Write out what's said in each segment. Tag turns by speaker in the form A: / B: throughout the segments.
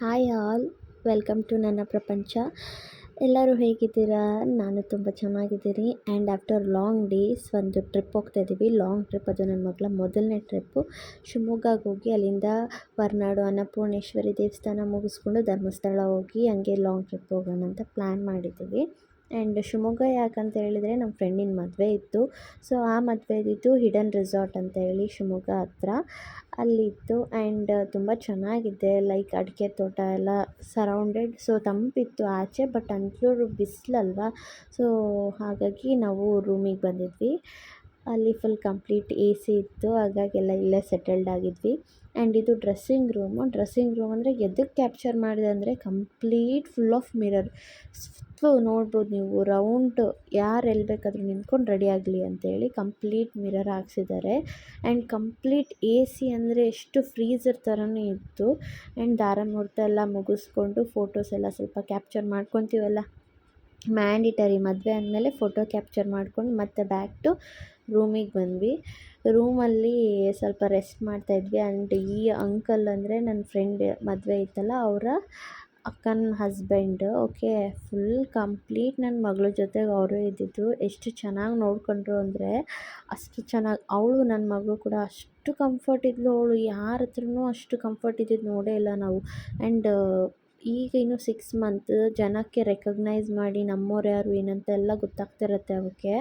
A: Hi all, welcome to ನನ್ನ ಪ್ರಪಂಚ. ಎಲ್ಲರೂ ಹೇಗಿದ್ದೀರಾ? ನಾನು ತುಂಬ ಚೆನ್ನಾಗಿದ್ದೀನಿ. ಆ್ಯಂಡ್ ಆಫ್ಟರ್ ಲಾಂಗ್ ಡೇಸ್ ಒಂದು ಟ್ರಿಪ್ ಹೋಗ್ತಾಯಿದ್ದೀವಿ. ಲಾಂಗ್ ಟ್ರಿಪ್, ಅದು ನನ್ನ ಮಗಳ ಮೊದಲನೇ ಟ್ರಿಪ್ಪು. ಶಿವಮೊಗ್ಗಕ್ಕೆ ಹೋಗಿ ಅಲ್ಲಿಂದ ಹೊರನಾಡು ಅನ್ನಪೂರ್ಣೇಶ್ವರಿ ದೇವಸ್ಥಾನ ಮುಗಿಸ್ಕೊಂಡು ಧರ್ಮಸ್ಥಳ ಹೋಗಿ ಹಂಗೆ ಲಾಂಗ್ ಟ್ರಿಪ್ ಹೋಗೋಣ ಅಂತ ಪ್ಲ್ಯಾನ್ ಮಾಡಿದ್ದೀವಿ. ಆ್ಯಂಡ್ ಶಿವಮೊಗ್ಗ ಯಾಕಂತ ಹೇಳಿದರೆ ನಮ್ಮ ಫ್ರೆಂಡಿನ ಮದುವೆ ಇತ್ತು. ಸೊ ಆ ಮದುವೆ ಇದ್ದಿದ್ದು ಹಿಡನ್ ರೆಸಾರ್ಟ್ ಅಂತ ಹೇಳಿ ಶಿವಮೊಗ್ಗ ಹತ್ರ ಅಲ್ಲಿತ್ತು. ಆ್ಯಂಡ್ ತುಂಬ ಚೆನ್ನಾಗಿದೆ, ಲೈಕ್ ಅಡಿಕೆ ತೋಟ ಎಲ್ಲ ಸರೌಂಡೆಡ್. ಸೊ ತಂಪಿತ್ತು ಆಚೆ, ಬಟ್ ಅಂತೂ ಬಿಸಿಲಲ್ವ. ಸೊ ಹಾಗಾಗಿ ನಾವು ರೂಮಿಗೆ ಬಂದಿದ್ವಿ. ಅಲ್ಲಿ ಫುಲ್ ಕಂಪ್ಲೀಟ್ ಎ ಸಿ ಇತ್ತು, ಹಾಗಾಗಿ ಎಲ್ಲ ಇಲ್ಲೇ ಸೆಟಲ್ಡ್ ಆಗಿದ್ವಿ. ಆ್ಯಂಡ್ ಇದು ಡ್ರೆಸ್ಸಿಂಗ್ ರೂಮು ಅಂದರೆ ಎದಕ್ಕೆ ಕ್ಯಾಪ್ಚರ್ ಮಾಡಿದೆ ಅಂದರೆ ಕಂಪ್ಲೀಟ್ ಫುಲ್ ಆಫ್ ಮಿರರ್. ನೋಡ್ಬೋದು ನೀವು, ರೌಂಡ್ ಯಾರು ಎಲ್ಲಿ ಬೇಕಾದರೂ ನಿಂತ್ಕೊಂಡು ರೆಡಿ ಆಗಲಿ ಅಂತೇಳಿ ಕಂಪ್ಲೀಟ್ ಮಿರರ್ ಹಾಕ್ಸಿದ್ದಾರೆ. ಆ್ಯಂಡ್ ಕಂಪ್ಲೀಟ್ ಎ ಸಿ ಅಂದರೆ ಎಷ್ಟು ಫ್ರೀಝರ್ ಥರನೇ ಇತ್ತು. ಆ್ಯಂಡ್ ದಾರ ಮುಹೂರ್ತ ಎಲ್ಲ ಮುಗಿಸ್ಕೊಂಡು ಫೋಟೋಸ್ ಎಲ್ಲ ಸ್ವಲ್ಪ ಕ್ಯಾಪ್ಚರ್ ಮಾಡ್ಕೊತೀವಲ್ಲ, ಮ್ಯಾಂಡಿಟರಿ ಮದುವೆ ಅಂದಮೇಲೆ ಫೋಟೋ ಕ್ಯಾಪ್ಚರ್ ಮಾಡ್ಕೊಂಡು ಮತ್ತೆ ಬ್ಯಾಕ್ ಟು ರೂಮಿಗೆ ಬಂದ್ವಿ. ರೂಮಲ್ಲಿ ಸ್ವಲ್ಪ ರೆಸ್ಟ್ ಮಾಡ್ತಾಯಿದ್ವಿ. ಆ್ಯಂಡ್ ಈ ಅಂಕಲ್ ಅಂದರೆ ನನ್ನ ಫ್ರೆಂಡ್ ಮದುವೆ ಇತ್ತಲ್ಲ, ಅವರ ಅಕ್ಕನ ಹಸ್ಬೆಂಡ್. ಓಕೆ, ಫುಲ್ ಕಂಪ್ಲೀಟ್ ನನ್ನ ಮಗಳ ಜೊತೆಗೆ ಅವರೇ ಇದ್ದಿದ್ದು. ಎಷ್ಟು ಚೆನ್ನಾಗಿ ನೋಡಿಕೊಂಡ್ರು ಅಂದರೆ ಅಷ್ಟು ಚೆನ್ನಾಗಿ. ಅವಳು ನನ್ನ ಮಗಳು ಕೂಡ ಅಷ್ಟು ಕಂಫರ್ಟ್ ಇದ್ಲು. ಅವಳು ಯಾರ ಹತ್ರನೂ ಅಷ್ಟು ಕಂಫರ್ಟ್ ಇದ್ದಿದ್ದು ನೋಡೇ ಇಲ್ಲ ನಾವು. ಆ್ಯಂಡ್ ಈಗ ಇನ್ನು 6 ಮಂತ್ ಜನಕ್ಕೆ ರೆಕಗ್ನೈಸ್ ಮಾಡಿ ನಮ್ಮವ್ರು ಯಾರು ಏನಂತ ಎಲ್ಲ ಗೊತ್ತಾಗ್ತಿರತ್ತೆ ಅವಕ್ಕೆ.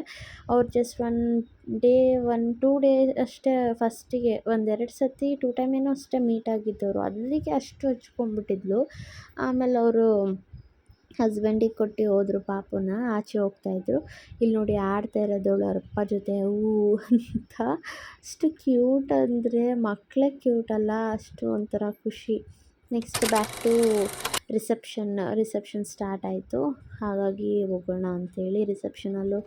A: ಅವ್ರು ಜಸ್ಟ್ 1-2 ಡೇ ಅಷ್ಟೇ ಫಸ್ಟಿಗೆ 1-2 ಸತಿ 2 ಟೈಮ್ ಏನೋ ಅಷ್ಟೇ ಮೀಟ್ ಆಗಿದ್ದವರು. ಅಲ್ಲಿಗೆ ಅಷ್ಟು ಹಚ್ಕೊಂಡ್ಬಿಟ್ಟಿದ್ಲು. ಆಮೇಲೆ ಅವರು ಹಸ್ಬೆಂಡಿಗೆ ಕೊಟ್ಟು ಹೋದರು ಪಾಪುನ. ಆಚೆ ಹೋಗ್ತಾಯಿದ್ರು. ಇಲ್ಲಿ ನೋಡಿ ಆಡ್ತಾ ಇರೋದವಳು ಅವ್ರ ಅಪ್ಪ ಜೊತೆ ಅಂತ. ಅಷ್ಟು ಕ್ಯೂಟ್ ಅಂದರೆ ಮಕ್ಕಳೇ ಕ್ಯೂಟ್ ಅಲ್ಲ, ಅಷ್ಟು ಒಂಥರ ಖುಷಿ. Next back to reception start ಆಯಿತು. ಹಾಗಾಗಿ ಹೋಗೋಣ ಅಂಥೇಳಿ ರಿಸೆಪ್ಷನಲ್ಲೂ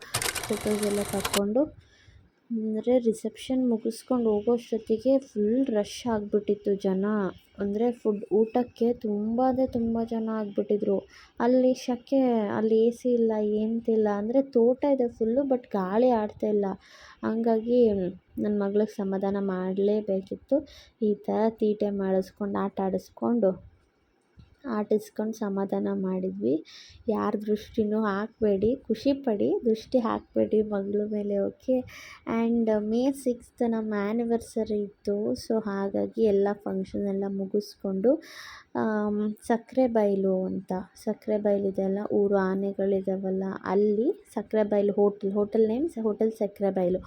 A: ಫೋಟೋಸ್ ಎಲ್ಲ ತಕ್ಕೊಂಡು, ಅಂದರೆ ರಿಸೆಪ್ಷನ್ ಮುಗಿಸ್ಕೊಂಡು ಹೋಗೋಷ್ಟೊತ್ತಿಗೆ ಫುಲ್ ರಶ್ ಆಗಿಬಿಟ್ಟಿತ್ತು ಜನ. ಅಂದರೆ ಊಟಕ್ಕೆ ತುಂಬ ಜನ ಆಗಿಬಿಟ್ಟಿದ್ರು. ಅಲ್ಲಿ ಶೆಕೆ, ಅಲ್ಲಿ ಎ ಸಿ ಇಲ್ಲ, ಏನಂತಿಲ್ಲ. ಅಂದರೆ ತೋಟ ಇದೆ ಫುಲ್ಲು, ಬಟ್ ಗಾಳಿ ಆಡ್ತಾ ಇಲ್ಲ. ಹಂಗಾಗಿ ನನ್ನ ಮಗಳಿಗೆ ಸಮಾಧಾನ ಮಾಡಲೇಬೇಕಿತ್ತು. ಈ ಥರ ತೀಟೆ ಮಾಡಿಸ್ಕೊಂಡು ಆಟಿಸ್ಕೊಂಡು ಸಮಾಧಾನ ಮಾಡಿದ್ವಿ. ಯಾರ ದೃಷ್ಟಿನೂ ಹಾಕಬೇಡಿ, ಖುಷಿಪಡಿ, ದೃಷ್ಟಿ ಹಾಕಬೇಡಿ ಮಗಳ ಮೇಲೆ. ಓಕೆ. ಆ್ಯಂಡ್ May 6th ನಮ್ಮ ಆ್ಯನಿವರ್ಸರಿ ಇತ್ತು. ಸೊ ಹಾಗಾಗಿ ಎಲ್ಲ ಫಂಕ್ಷನ್ ಎಲ್ಲ ಮುಗಿಸ್ಕೊಂಡು ಸಕ್ಕರೆಬೈಲು ಅಂತ, ಸಕ್ಕರೆಬೈಲಿದೆಲ್ಲ ಊರು ಆನೆಗಳಿದಾವಲ್ಲ, ಅಲ್ಲಿ Sakrebailu hotel name hotel Sakrebailu.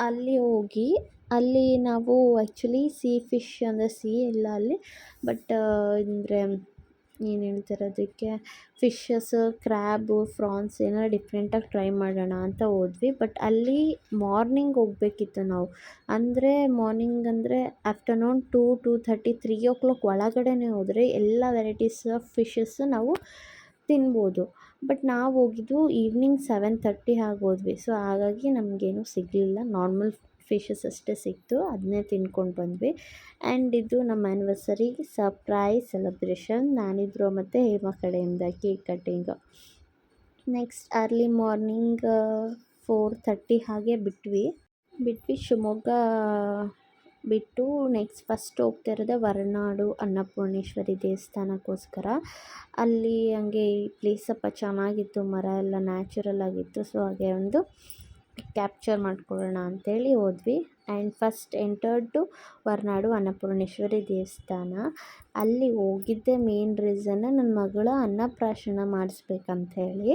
A: ಅಲ್ಲಿ ಹೋಗಿ ಅಲ್ಲಿ ನಾವು ಆ್ಯಕ್ಚುಲಿ ಫಿಶ್ ಅಂದರೆ ಇಲ್ಲ ಅಲ್ಲಿ, ಬಟ್ ಅಂದರೆ ಏನು ಹೇಳ್ತಾರೆ ಅದಕ್ಕೆ, ಫಿಶಸ್, ಕ್ರ್ಯಾಬು, ಫ್ರಾನ್ಸ್ ಏನಾರು ಡಿಫ್ರೆಂಟಾಗಿ ಟ್ರೈ ಮಾಡೋಣ ಅಂತ ಹೋದ್ವಿ. ಬಟ್ ಅಲ್ಲಿ ಮಾರ್ನಿಂಗ್ ಹೋಗಬೇಕಿತ್ತು ನಾವು. ಅಂದರೆ ಮಾರ್ನಿಂಗ್ ಅಂದರೆ ಆಫ್ಟರ್ನೂನ್ 2-2:30 3 ಒಳಗಡೆನೇ ಹೋದರೆ ಎಲ್ಲ ವೆರೈಟೀಸ್ ಆಫ್ ಫಿಶಸ್ ನಾವು ತಿನ್ಬೋದು. ಬಟ್ ನಾವು ಹೋಗಿದ್ದು ಈವ್ನಿಂಗ್ 7:30 ಹಾಗೆ ಹೋದ್ವಿ. ಸೊ ಹಾಗಾಗಿ ನಮಗೇನು ಸಿಗಲಿಲ್ಲ, ನಾರ್ಮಲ್ ಫಿಶಸ್ ಅಷ್ಟೇ ಸಿಕ್ತು, ಅದನ್ನೇ ತಿನ್ಕೊಂಡು ಬಂದ್ವಿ. ಆ್ಯಂಡ್ ಇದು ನಮ್ಮ ಆ್ಯನಿವರ್ಸರಿ ಸರ್ಪ್ರೈಸ್ ಸೆಲೆಬ್ರೇಷನ್ ನಾನಿದ್ರು ಮತ್ತು ಹೇಮ ಕಡೆಯಿಂದ cake cutting. Next early morning 4:30 ಹಾಗೆ ಬಿಟ್ವಿ. ಶಿವಮೊಗ್ಗ ಬಿಟ್ಟು ನೆಕ್ಸ್ಟ್ ಫಸ್ಟ್ ಹೋಗ್ತಾ ಇರೋದೇ ಹೊರನಾಡು ಅನ್ನಪೂರ್ಣೇಶ್ವರಿ ದೇವಸ್ಥಾನಕ್ಕೋಸ್ಕರ. ಅಲ್ಲಿ ಹಂಗೆ ಈ ಪ್ಲೇಸ್ ಸ್ವಲ್ಪ ಚೆನ್ನಾಗಿತ್ತು, ಮರ ಎಲ್ಲ ನ್ಯಾಚುರಲ್ ಆಗಿತ್ತು. ಸೊ ಹಾಗೆ ಒಂದು ಕ್ಯಾಪ್ಚರ್ ಮಾಡ್ಕೊಳ್ಳೋಣ ಅಂಥೇಳಿ ಹೋದ್ವಿ. And first entered to Horanadu Annapoorneshwari ದೇವಸ್ಥಾನ. ಅಲ್ಲಿ ಹೋಗಿದ್ದೆ ಮೇನ್ ರೀಸನ್ ನನ್ನ ಮಗಳ ಅನ್ನಪ್ರಾಶನ ಮಾಡಿಸ್ಬೇಕಂಥೇಳಿ.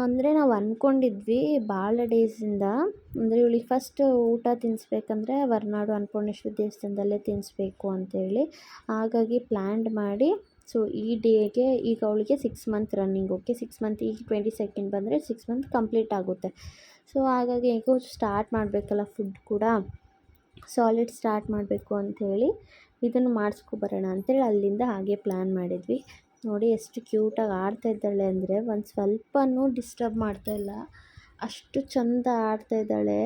A: ಅಂದರೆ ನಾವು ಅಂದ್ಕೊಂಡಿದ್ವಿ ಭಾಳ ಡೇಸಿಂದ, ಅಂದರೆ ಇವಳಿಗೆ ಫಸ್ಟ್ ಊಟ ತಿನ್ನಿಸ್ಬೇಕಂದ್ರೆ ಹೊರನಾಡು ಅನ್ನಪೂರ್ಣೇಶ್ವರಿ ದೇವಸ್ಥಾನದಲ್ಲೇ ತಿನ್ನಿಸ್ಬೇಕು ಅಂಥೇಳಿ. ಹಾಗಾಗಿ ಪ್ಲ್ಯಾನ್ಡ್ ಮಾಡಿ, ಸೊ ಈ ಡೇಗೆ ಈಗ ಅವಳಿಗೆ 6 ಮಂತ್ ರನ್ನಿಂಗ್. ಓಕೆ, 6 ಮಂತ್ ಈಗ 22nd ಬಂದರೆ 6 ಮಂತ್ ಕಂಪ್ಲೀಟ್ ಆಗುತ್ತೆ. ಸೊ ಹಾಗಾಗಿ ಹೇಗೋ ಸ್ಟಾರ್ಟ್ ಮಾಡಬೇಕಲ್ಲ, ಫುಡ್ ಕೂಡ ಸಾಲಿಡ್ ಸ್ಟಾರ್ಟ್ ಮಾಡಬೇಕು ಅಂಥೇಳಿ ಇದನ್ನು ಮಾಡಿಸ್ಕೊಬರೋಣ ಅಂಥೇಳಿ ಅಲ್ಲಿಂದ ಹಾಗೆ ಪ್ಲ್ಯಾನ್ ಮಾಡಿದ್ವಿ. ನೋಡಿ ಎಷ್ಟು ಕ್ಯೂಟಾಗಿ ಆಡ್ತಾ ಇದ್ದಾಳೆ ಅಂದರೆ ಒಂದು ಸ್ವಲ್ಪನೂ ಡಿಸ್ಟರ್ಬ್ ಮಾಡ್ತಾಯಿಲ್ಲ, ಅಷ್ಟು ಚೆಂದ ಆಡ್ತಾ ಇದ್ದಾಳೆ.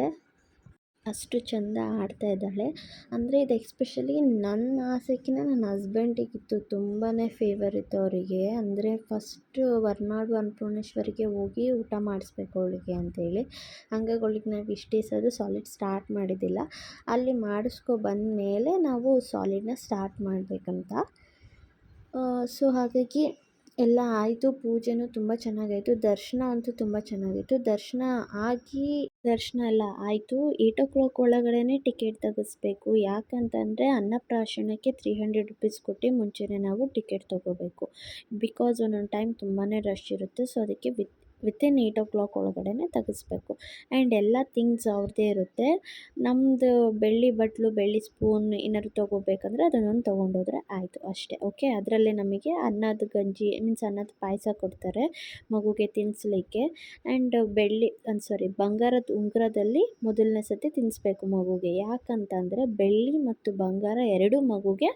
A: ಅಷ್ಟು ಚೆಂದ ಆಡ್ತಾ ಇದ್ದಾಳೆ. ಅಂದರೆ ಇದು ಎಕ್ಸ್ಪೆಷಲಿ ನನ್ನ ಆಸೆಕ್ಕಿಂತ ನನ್ನ ಹಸ್ಬೆಂಡಿಗಿತ್ತು ತುಂಬಾ ಫೇವರ್ ಇತ್ತು ಅವರಿಗೆ. ಅಂದರೆ ಫಸ್ಟು ಹೊರನಾಡು ಅನ್ನಪೂರ್ಣೇಶ್ವರಿಗೆ ಹೋಗಿ ಊಟ ಮಾಡಿಸ್ಬೇಕು ಅವಳಿಗೆ ಅಂತೇಳಿ. ಹಂಗಾಗಿ ಅವಳಿಗೆ ನಾವು ಇಷ್ಟು ದಿವಸ ಅದು ಸಾಲಿಡ್ ಸ್ಟಾರ್ಟ್ ಮಾಡಿದ್ದಿಲ್ಲ. ಅಲ್ಲಿ ಮಾಡಿಸ್ಕೊ ಬಂದಮೇಲೆ ನಾವು ಸಾಲಿಡನ್ನ ಸ್ಟಾರ್ಟ್ ಮಾಡಬೇಕಂತ. ಸೊ ಹಾಗಾಗಿ ಎಲ್ಲ ಆಯಿತು. ಪೂಜೆನೂ ತುಂಬ ಚೆನ್ನಾಗಾಯಿತು. ದರ್ಶನ ಅಂತೂ ತುಂಬ ಚೆನ್ನಾಗಿತ್ತು. ದರ್ಶನ ಎಲ್ಲ ಆಯಿತು. 8 ಒಳಗಡೆ ಟಿಕೆಟ್ ತೆಗೆಸ್ಬೇಕು. ಯಾಕಂತಂದರೆ ಅನ್ನಪ್ರಾಶನಕ್ಕೆ 300 ರುಪೀಸ್ ಕೊಟ್ಟು ಮುಂಚೆನೇ ನಾವು ಟಿಕೆಟ್ ತೊಗೋಬೇಕು. ಬಿಕಾಸ್ ಒಂದೊಂದು ಟೈಮ್ ತುಂಬಾ ರಶ್ ಇರುತ್ತೆ. ಸೊ ಅದಕ್ಕೆ ವಿತಿನ್ 8 ಒಳಗಡೆ ತೆಗೆಸ್ಬೇಕು. ಆ್ಯಂಡ್ ಎಲ್ಲ ಥಿಂಗ್ಸ್ ಅವ್ರದ್ದೇ ಇರುತ್ತೆ. ನಮ್ಮದು ಬೆಳ್ಳಿ ಬಟ್ಲು, ಬೆಳ್ಳಿ ಸ್ಪೂನ್ ಏನಾದ್ರು ತೊಗೋಬೇಕಂದ್ರೆ ಅದನ್ನೊಂದು ತೊಗೊಂಡೋದ್ರೆ ಆಯಿತು ಅಷ್ಟೇ. ಓಕೆ, ಅದರಲ್ಲೇ ನಮಗೆ ಅನ್ನದ ಗಂಜಿ ಅನ್ನದ ಪಾಯಸ ಕೊಡ್ತಾರೆ ಮಗುಗೆ ತಿನ್ನಿಸ್ಲಿಕ್ಕೆ. ಆ್ಯಂಡ್ ಬಂಗಾರದ ಉಂಗುರದಲ್ಲಿ ಮೊದಲನೇ ಸತಿ ತಿನ್ನಿಸ್ಬೇಕು ಮಗುಗೆ. ಯಾಕಂತಂದರೆ ಬೆಳ್ಳಿ ಮತ್ತು ಬಂಗಾರ ಎರಡೂ ಮಗುಗೆ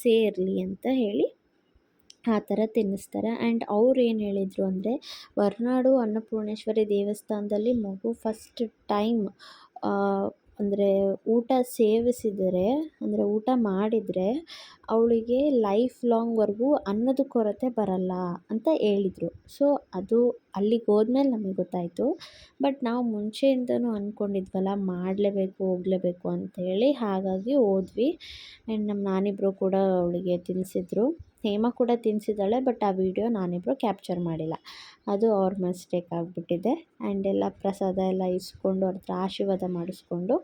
A: ಸೇರಲಿ ಅಂತ ಹೇಳಿ ಆ ಥರ ತಿನ್ನಿಸ್ತಾರೆ. ಆ್ಯಂಡ್ ಅವ್ರು ಏನು ಹೇಳಿದರು ಅಂದರೆ, ಹೊರನಾಡು ಅನ್ನಪೂರ್ಣೇಶ್ವರಿ ದೇವಸ್ಥಾನದಲ್ಲಿ ಮಗು ಫಸ್ಟ್ ಟೈಮ್ ಅಂದರೆ ಊಟ ಸೇವಿಸಿದರೆ, ಅಂದರೆ ಊಟ ಮಾಡಿದರೆ ಅವಳಿಗೆ ಲೈಫ್ ಲಾಂಗ್ವರೆಗೂ ಅನ್ನದ ಕೊರತೆ ಬರಲ್ಲ ಅಂತ ಹೇಳಿದರು. ಸೊ ಅದು ಅಲ್ಲಿಗೆ ಹೋದ್ಮೇಲೆ ನಮಗೆ ಗೊತ್ತಾಯಿತು. ಬಟ್ ನಾವು ಮುಂಚೆಯಿಂದನೂ ಅಂದ್ಕೊಂಡಿದ್ವಲ್ಲ ಮಾಡಲೇಬೇಕು, ಹೋಗಲೇಬೇಕು ಅಂತೇಳಿ. ಹಾಗಾಗಿ ಹೋದ್ವಿ. ಆ್ಯಂಡ್ ನಮ್ಮ ನಾನಿಬ್ಬರು ಕೂಡ ಅವಳಿಗೆ ತಿನ್ನಿಸಿದ್ರು. ಹೇಮ ಕೂಡ ತಿನ್ನಿಸಿದ್ದಾಳೆ. ಬಟ್ ಆ ವಿಡಿಯೋ ನಾನಿಬ್ಬರು ಕ್ಯಾಪ್ಚರ್ ಮಾಡಿಲ್ಲ. ಅದು ಅವ್ರ ಮಿಸ್ಟೇಕ್ ಆಗಿಬಿಟ್ಟಿದೆ. ಆ್ಯಂಡ್ ಎಲ್ಲ ಪ್ರಸಾದ ಎಲ್ಲ ಇಸ್ಕೊಂಡು ಅವ್ರ ಹತ್ರ ಆಶೀರ್ವಾದ ಮಾಡಿಸ್ಕೊಂಡು,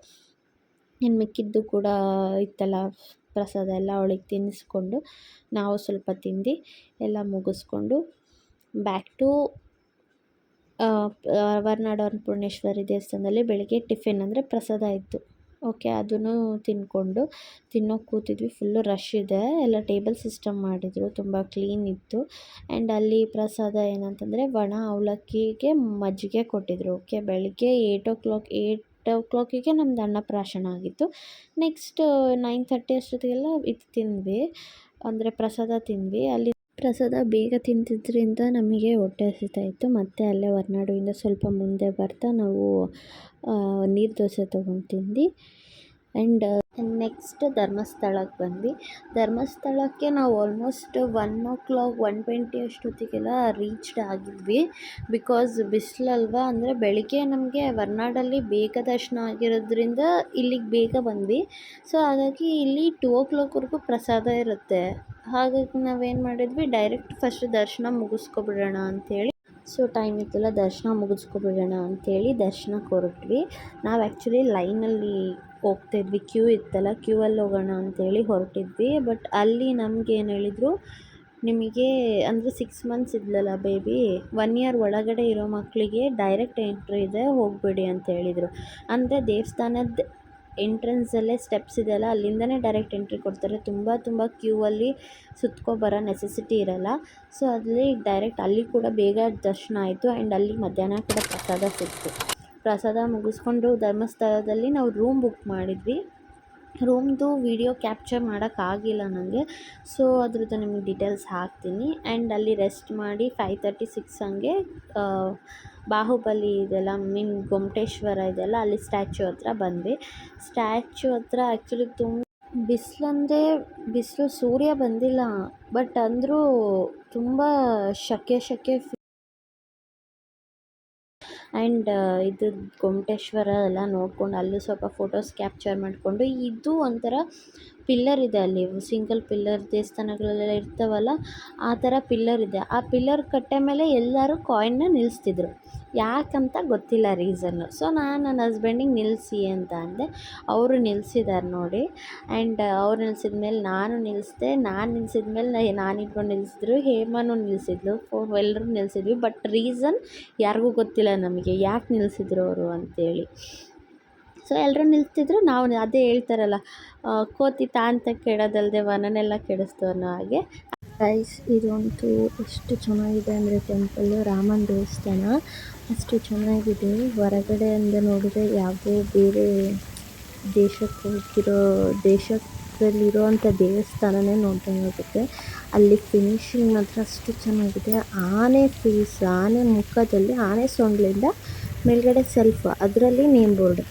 A: ಇನ್ನು ಮಿಕ್ಕಿದ್ದು ಕೂಡ ಇತ್ತಲ್ಲ ಪ್ರಸಾದ ಎಲ್ಲ ಅವಳಿಗೆ ತಿನ್ನಿಸ್ಕೊಂಡು ನಾವು ಸ್ವಲ್ಪ ತಿಂದು ಎಲ್ಲ ಮುಗಿಸ್ಕೊಂಡು ಬ್ಯಾಕ್ ಟು ಹೊರನಾಡು ಅನ್ನಪೂರ್ಣೇಶ್ವರಿ ದೇವಸ್ಥಾನದಲ್ಲಿ ಬೆಳಗ್ಗೆ ಟಿಫಿನ್ ಅಂದರೆ ಪ್ರಸಾದ ಇತ್ತು. ಓಕೆ, ಅದನ್ನು ತಿಂದ್ಕೊಂಡು ತಿನ್ನೋಕೆ ಕೂತಿದ್ವಿ. ಫುಲ್ಲು ರಶ್ ಇದೆ. ಎಲ್ಲ ಟೇಬಲ್ ಸಿಸ್ಟಮ್ ಮಾಡಿದರು, ತುಂಬ ಕ್ಲೀನ್ ಇತ್ತು. ಆ್ಯಂಡ್ ಅಲ್ಲಿ ಪ್ರಸಾದ ಏನಂತಂದರೆ ಒಣ ಅವಲಕ್ಕಿಗೆ ಮಜ್ಜಿಗೆ ಕೊಟ್ಟಿದ್ದರು. ಓಕೆ, ಬೆಳಗ್ಗೆ 8 o'clock ನಮ್ದು ಅನ್ನಪ್ರಾಶನ ಆಗಿತ್ತು. ನೆಕ್ಸ್ಟ್ 9:30 ಅಷ್ಟೊತ್ತಿಗೆಲ್ಲ ಇದು ತಿಂದ್ವಿ, ಅಂದರೆ ಪ್ರಸಾದ ತಿಂದ್ವಿ. ಅಲ್ಲಿ ಪ್ರಸಾದ ಬೇಗ ತಿಂದಿದ್ದರಿಂದ ನಮಗೆ ಹೊಟ್ಟೆ ಹಸಿತಾಯಿತ್ತು. ಮತ್ತು ಅಲ್ಲೇ ಹೊರನಾಡುವಿಂದ ಸ್ವಲ್ಪ ಮುಂದೆ ಬರ್ತಾ ನಾವು ನೀರು ದೋಸೆ ತೊಗೊಂಡು ತಿಂದು ಆ್ಯಂಡ್ ನೆಕ್ಸ್ಟ್ ಧರ್ಮಸ್ಥಳಕ್ಕೆ ಬಂದ್ವಿ. ಧರ್ಮಸ್ಥಳಕ್ಕೆ ನಾವು ಆಲ್ಮೋಸ್ಟ್ 1:20 ಅಷ್ಟೊತ್ತಿಗೆಲ್ಲ ರೀಚ್ಡ್ ಆಗಿದ್ವಿ. ಬಿಕಾಸ್ ಬಿಸಿಲಲ್ವಾ, ಅಂದರೆ ಬೆಳಿಗ್ಗೆ ನಮಗೆ ಹೊರನಾಡಲ್ಲಿ ಬೇಗ ದರ್ಶನ ಆಗಿರೋದ್ರಿಂದ ಇಲ್ಲಿಗೆ ಬೇಗ ಬಂದ್ವಿ. ಸೊ ಹಾಗಾಗಿ ಇಲ್ಲಿ 2 o'clockವರೆಗೂ ಪ್ರಸಾದ ಇರುತ್ತೆ. ಹಾಗಾಗಿ ನಾವೇನು ಮಾಡಿದ್ವಿ, ಡೈರೆಕ್ಟ್ ಫಸ್ಟ್ ದರ್ಶನ ಮುಗಿಸ್ಕೊಬಿಡೋಣ ಅಂಥೇಳಿ. ಸೊ ಟೈಮ್ ಇತ್ತಲ್ಲ, ದರ್ಶನ ಮುಗಿಸ್ಕೊಬಿಡೋಣ ಅಂಥೇಳಿ ದರ್ಶನಕ್ಕೆ ಹೊರಟ್ವಿ. ನಾವು ಆ್ಯಕ್ಚುಲಿ ಲೈನಲ್ಲಿ ಹೋಗ್ತಾಯಿದ್ವಿ, ಕ್ಯೂ ಇತ್ತಲ್ಲ, ಕ್ಯೂವಲ್ಲಿ ಹೋಗೋಣ ಅಂಥೇಳಿ ಹೊರಟಿದ್ವಿ. ಬಟ್ ಅಲ್ಲಿ ನಮಗೇನು ಹೇಳಿದರು, ನಿಮಗೆ ಅಂದರೆ 6 months ಇದ್ಲಲ್ಲ ಬೇಬಿ, 1 year ಒಳಗಡೆ ಇರೋ ಮಕ್ಕಳಿಗೆ ಡೈರೆಕ್ಟ್ ಎಂಟ್ರಿ ಇದೆ, ಹೋಗಬೇಡಿ ಅಂತ ಹೇಳಿದರು. ಅಂದರೆ ದೇವಸ್ಥಾನದ ಎಂಟ್ರೆನ್ಸಲ್ಲೇ ಸ್ಟೆಪ್ಸ್ ಇದೆಯಲ್ಲ, ಅಲ್ಲಿಂದನೇ ಡೈರೆಕ್ಟ್ ಎಂಟ್ರಿ ಕೊಡ್ತಾರೆ. ತುಂಬ ಕ್ಯೂವಲ್ಲಿ ಸುತ್ಕೊಬರೋ ನೆಸೆಸಿಟಿ ಇರೋಲ್ಲ. ಸೊ ಅಲ್ಲಿ ಡೈರೆಕ್ಟ್ ಅಲ್ಲಿ ಕೂಡ ಬೇಗ ದರ್ಶನ ಆಯಿತು. ಆ್ಯಂಡ್ ಅಲ್ಲಿ ಮಧ್ಯಾಹ್ನ ಕೂಡ ಪ್ರಸಾದ ಸಿಕ್ತು. ಪ್ರಸಾದ ಮುಗಿಸ್ಕೊಂಡು ಧರ್ಮಸ್ಥಳದಲ್ಲಿ ನಾವು ರೂಮ್ ಬುಕ್ ಮಾಡಿದ್ವಿ. ರೂಮ್ದು ವಿಡಿಯೋ ಕ್ಯಾಪ್ಚರ್ ಮಾಡೋಕ್ಕಾಗಿಲ್ಲ ನನಗೆ. ಸೊ ಅದ್ರದ್ದು ನಿಮಗೆ ಡೀಟೇಲ್ಸ್ ಹಾಕ್ತೀನಿ. ಆ್ಯಂಡ್ ಅಲ್ಲಿ ರೆಸ್ಟ್ ಮಾಡಿ 5:36 ಹಂಗೆ ಬಾಹುಬಲಿ ಇದೆಲ್ಲ ಗೊಮ್ಮಟೇಶ್ವರ ಇದೆಲ್ಲ, ಅಲ್ಲಿ ಸ್ಟ್ಯಾಚ್ಯೂ ಹತ್ರ ಬಂದ್ವಿ. ಸ್ಟ್ಯಾಚ್ಯೂ ಹತ್ರ ಆ್ಯಕ್ಚುಲಿ ಬಿಸಿಲಂದರೆ ಬಿಸಿಲು, ಸೂರ್ಯ ಬಂದಿಲ್ಲ. ಬಟ್ ಅಂದರೂ ತುಂಬ ಶೆಕೆ ಆ್ಯಂಡ್ ಇದು ಗೊಮ್ಮಟೇಶ್ವರ ಎಲ್ಲ ನೋಡ್ಕೊಂಡು ಅಲ್ಲೂ ಸ್ವಲ್ಪ ಫೋಟೋಸ್ ಕ್ಯಾಪ್ಚರ್ ಮಾಡಿಕೊಂಡು, ಇದು ಒಂಥರ ಪಿಲ್ಲರ್ ಇದೆ ಅಲ್ಲಿ, ಸಿಂಗಲ್ ಪಿಲ್ಲರ್ ದೇವಸ್ಥಾನಗಳೆಲ್ಲ ಇರ್ತಾವಲ್ಲ ಆ ಥರ ಪಿಲ್ಲರ್ ಇದೆ. ಆ ಪಿಲ್ಲರ್ ಕಟ್ಟೆ ಮೇಲೆ ಎಲ್ಲರೂ ಕಾಯಿನ್ನ ನಿಲ್ಲಿಸ್ತಿದ್ರು. ಯಾಕಂತ ಗೊತ್ತಿಲ್ಲ ರೀಸನ್ನು. ಸೊ ನಾನು ನನ್ನ ಹಸ್ಬೆಂಡಿಗೆ ನಿಲ್ಲಿಸಿ ಅಂತ ಅಂದೆ. ಅವರು ನಿಲ್ಲಿಸಿದ್ದಾರೆ ನೋಡಿ. ಆ್ಯಂಡ್ ಅವ್ರು ನಿಲ್ಸಿದ್ಮೇಲೆ ನಾನು ನಿಲ್ಲಿಸ್ದೆ. ನಾನು ನಿಲ್ಸಿದ್ಮೇಲೆ ನಾನಿಬ್ಬರು ನಿಲ್ಲಿಸಿದ್ರು, ಹೇಮನೂ ನಿಲ್ಲಿಸಿದ್ಲು, ಎಲ್ಲರೂ ನಿಲ್ಲಿಸಿದ್ವಿ. ಬಟ್ ರೀಸನ್ ಯಾರಿಗೂ ಗೊತ್ತಿಲ್ಲ ನಮಗೆ ಯಾಕೆ ನಿಲ್ಲಿಸಿದ್ರು ಅವರು ಅಂತೇಳಿ. ಸೊ ಎಲ್ಲರೂ ನಿಲ್ತಿದ್ರು. ನಾವು ಅದೇ ಹೇಳ್ತಾರಲ್ಲ, ಕೋತಿ ತಾಂತ ಕೆಡೋದಲ್ಲದೆ ವನನೆಲ್ಲ ಕೆಡಿಸ್ತು ಅನ್ನೋ ಹಾಗೆ. ಗೈಸ್, ಇದಂತೂ ಎಷ್ಟು ಚೆನ್ನಾಗಿದೆ ಅಂದರೆ ಟೆಂಪಲ್ಲು, ರಾಮನ ದೇವಸ್ಥಾನ ಅಷ್ಟು ಚೆನ್ನಾಗಿದೆ. ಹೊರಗಡೆಯಿಂದ ನೋಡಿದರೆ ಯಾವುದೋ ಬೇರೆ ದೇಶದಲ್ಲಿರೋವಂಥ ದೇವಸ್ಥಾನನೇ ನೋಡ್ದಂಗಾಗುತ್ತೆ. ಅಲ್ಲಿ ಫಿನಿಶಿಂಗ್ ಮಾತ್ರ ಅಷ್ಟು ಚೆನ್ನಾಗಿದೆ. ಆನೆ ಮುಖದಲ್ಲಿ ಆನೆ ಸೊಂಡಿಲಿಂದ ಮೇಲ್ಗಡೆ ಸೆಲ್ಫ್, ಅದರಲ್ಲಿ ನೇಮ್ ಬೋರ್ಡ್.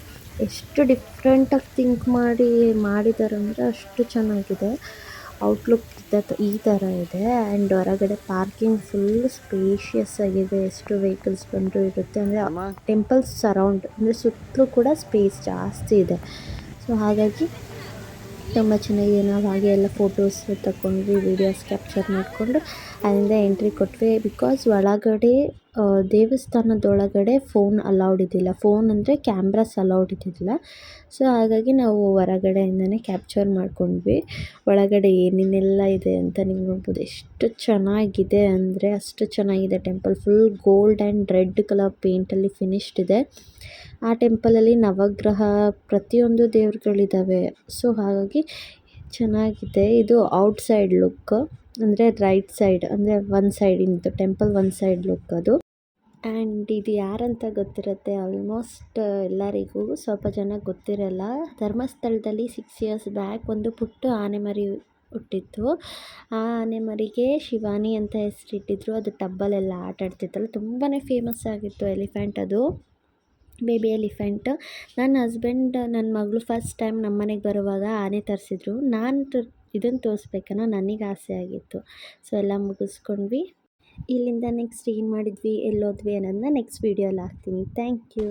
A: ಎಷ್ಟು ಡಿಫ್ರೆಂಟಾಗಿ ಥಿಂಕ್ ಮಾಡಿದ್ದಾರೆ ಅಂದರೆ ಅಷ್ಟು ಚೆನ್ನಾಗಿದೆ. ಔಟ್ಲುಕ್ ಈ ಥರ ಇದೆ. ಆ್ಯಂಡ್ ಹೊರಗಡೆ ಪಾರ್ಕಿಂಗ್ ಫುಲ್ ಸ್ಪೇಷಿಯಸ್ ಆಗಿದೆ. ಎಷ್ಟು ವೆಹಿಕಲ್ಸ್ ಬಂದರೂ ಇರುತ್ತೆ. ಅಂದರೆ ಟೆಂಪಲ್ ಸರೌಂಡ್ ಅಂದರೆ ಸುತ್ತಲೂ ಕೂಡ ಸ್ಪೇಸ್ ಜಾಸ್ತಿ ಇದೆ. ಸೊ ಹಾಗಾಗಿ ತುಂಬ ಚೆನ್ನಾಗಿದೆ. ನಾವು ಹಾಗೆ ಎಲ್ಲ ಫೋಟೋಸ್ ತಗೊಂಡ್ವಿ, ವೀಡಿಯೋಸ್ ಕ್ಯಾಪ್ಚರ್ ಮಾಡಿಕೊಂಡು ಅಲ್ಲಿಂದ ಎಂಟ್ರಿ ಕೊಟ್ವಿ. ಬಿಕಾಸ್ ಒಳಗಡೆ ದೇವಸ್ಥಾನದೊಳಗಡೆ ಫೋನ್ ಅಲೌಡ್ ಇದ್ದಿಲ್ಲ. ಫೋನ್ ಅಂದರೆ ಕ್ಯಾಮ್ರಾಸ್ ಅಲೌಡ್ ಇದ್ದಿಲ್ಲ. ಸೊ ಹಾಗಾಗಿ ನಾವು ಹೊರಗಡೆಯಿಂದನೇ ಕ್ಯಾಪ್ಚರ್ ಮಾಡ್ಕೊಂಡ್ವಿ. ಒಳಗಡೆ ಏನೇನೆಲ್ಲ ಇದೆ ಅಂತ ನೀವು ನೋಡ್ಬೋದು. ಎಷ್ಟು ಚೆನ್ನಾಗಿದೆ ಅಂದರೆ ಅಷ್ಟು ಚೆನ್ನಾಗಿದೆ. Temple full gold and red colour ಪೇಂಟಲ್ಲಿ ಫಿನಿಶ್ಡ್ ಇದೆ. ಆ ಟೆಂಪಲಲ್ಲಿ ನವಗ್ರಹ ಪ್ರತಿಯೊಂದು ದೇವ್ರುಗಳಿದ್ದಾವೆ. ಸೊ ಹಾಗಾಗಿ ಚೆನ್ನಾಗಿದೆ. ಇದು ಔಟ್ಸೈಡ್ ಲುಕ್, ಅಂದರೆ ರೈಟ್ ಸೈಡ್, ಅಂದರೆ ಒನ್ ಸೈಡಿಂದು ಟೆಂಪಲ್ ಒನ್ ಸೈಡ್ ಲುಕ್ ಅದು. ಆ್ಯಂಡ್ ಇದು ಯಾರಂತ ಗೊತ್ತಿರುತ್ತೆ ಆಲ್ಮೋಸ್ಟ್ ಎಲ್ಲರಿಗೂ, ಸ್ವಲ್ಪ ಜನ ಗೊತ್ತಿರಲ್ಲ. ಧರ್ಮಸ್ಥಳದಲ್ಲಿ 6 ಇಯರ್ಸ್ ಬ್ಯಾಕ್ ಒಂದು ಪುಟ್ಟ ಆನೆ ಮರಿ ಹುಟ್ಟಿತ್ತು. ಆ ಆನೆ ಮರಿಗೆ ಶಿವಾನಿ ಅಂತ ಹೆಸರಿಟ್ಟಿದ್ರು. ಅದು ಟಬ್ಬಲ್ಲೆಲ್ಲ ಆಟ ಆಡ್ತಿತ್ತಲ್ಲ, ತುಂಬಾ ಫೇಮಸ್ ಆಗಿತ್ತು ಎಲಿಫೆಂಟ್ ಅದು, ಬೇಬಿ ಎಲಿಫೆಂಟ್. ನನ್ನ ಹಸ್ಬೆಂಡ್ ನನ್ನ ಮಗಳು ಫಸ್ಟ್ ಟೈಮ್ ನಮ್ಮ ಮನೆಗೆ ಬರುವಾಗ ಆನೆ ತರಿಸಿದ್ರು. ನಾನು ಇದನ್ನು ತೋರಿಸ್ಬೇಕನ್ನೋ ನನಗೆ ಆಸೆ ಆಗಿತ್ತು. ಸೊ ಎಲ್ಲ ಮುಗಿಸ್ಕೊಂಡ್ವಿ. ಇಲ್ಲಿಂದ ನೆಕ್ಸ್ಟ್ ಏನು ಮಾಡಿದ್ವಿ, ಎಲ್ಲೋದ್ವಿ ಅನ್ನೋದನ್ನ ನೆಕ್ಸ್ಟ್ ವೀಡಿಯೋಲಿ ಹಾಕ್ತೀನಿ. Thank you.